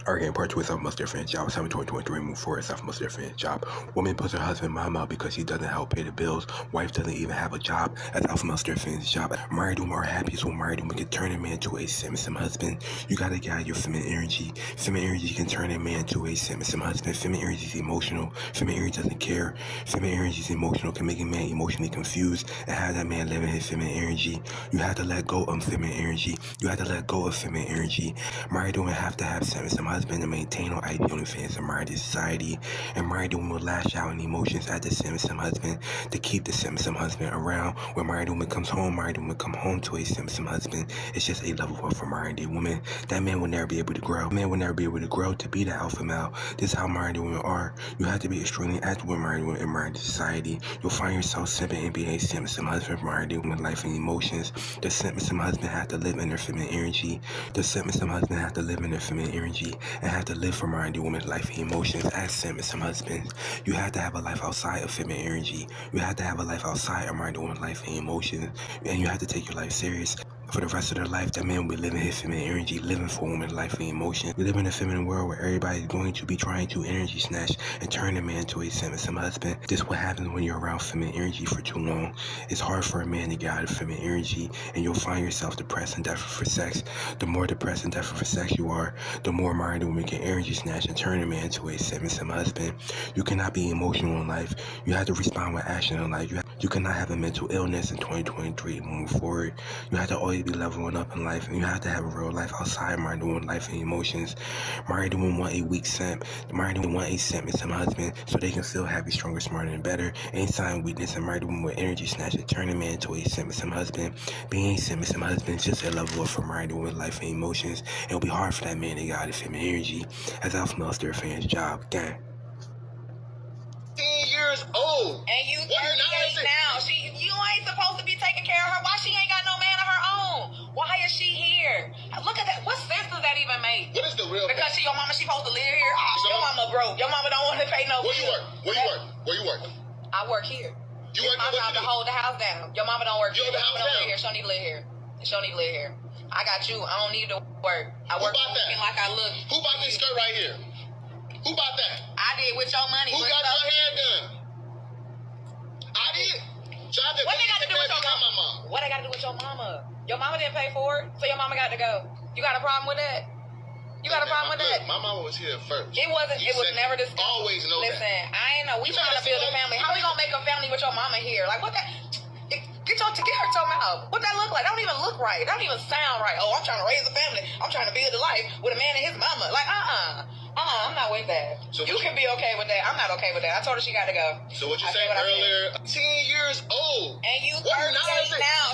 Arguing part 2 is off most different job. 7/2023 move forward is off most different job. Woman puts her husband mom out because he doesn't help pay the bills. Wife doesn't even have a job. That's off most different job. Married woman are happy, so married woman can turn a man to a submissive husband. You gotta guide your feminine energy. Feminine energy can turn a man to a submissive husband. Feminine energy is emotional. Feminine energy doesn't care. Feminine energy is emotional, can make a man emotionally confused and have that man living his feminine energy. You have to let go of feminine energy. You have to let go of feminine energy. Married women have to have submissive husband to maintain or ideal influence in married society, and married women will lash out in emotions at the submissive husband to keep the submissive husband around. When married woman comes home, married woman come home to a submissive husband. It's just a level up for married woman. That man will never be able to grow. Man will never be able to grow to be the alpha male. This is how married women are. You have to be extremely active with married women in married society. You'll find yourself simping and being a submissive husband for married women life and emotions. The submissive husband have to live in their feminine energy. The submissive husband have to live in their feminine energy and have to live for married women's life and emotions as submissive husbands. You have to have a life outside of feminine energy. You have to have a life outside of married women's life and emotions, and you have to take your life serious. For the rest of their life, that man will be living his feminine energy, living for women's life and emotion. We live in a feminine world where everybody's going to be trying to energy snatch and turn a man to a submissive husband. This is what happens when you're around feminine energy for too long. It's hard for a man to get out of feminine energy, and you'll find yourself depressed and desperate for sex. The more depressed and desperate for sex you are, the more married women can energy snatch and turn a man to a submissive husband. You cannot be emotional in life. You have to respond with action in life. You cannot have a mental illness in 2023 moving forward. You have to always be leveling up in life, and you have to have a real life outside married women life and emotions. Married women want a weak simp. Married women want a submissive husband so they can feel happy, stronger, smarter, and better. Any sign of weakness in married women with energy snatch and turn a man to a submissive husband. Being a submissive husband is just a level up for married women life and emotions. It'll be hard for that man to get out of feminine energy as alpha male their fan's job. Gang. 10 years old. And you 38 now. You ain't supposed to be taking care of her. Why she ain't got no man of her own? Why is she here? Look at that. What sense does that even make? What is the real? Because your mama, she supposed to live here. Your mama broke. Your mama don't want to pay no Where bills. you work? Where you work? Where you work? I work here. You work my job to hold the house down. Your mama don't work here. Your mama don't live here. She don't need to live here. She don't need to live here. I got you. I don't need to work. I work looking like I look. Who bought this skirt right here? Who bought that? I did with your money. Who got your hair done? I did. What they got to do with your mama? What they got to do with your mama? Your mama didn't pay for it, so your mama got to go. You got a problem with that? You got a problem with that? My mama was here first. It wasn't. It was never discussed. Always know that. Listen, I ain't know. We trying to build a family. How we gonna make a family with your mama here? Like what that? Get her talking about. What that look like? That don't even look right. That don't even sound right. Oh, I'm trying to raise a family. I'm trying to build a life with a man and his mama. Like, I'm not with that. So you can be okay with that. I'm not okay with that. I told her she got to go. So what you said earlier, 10 years old. And you 38 now.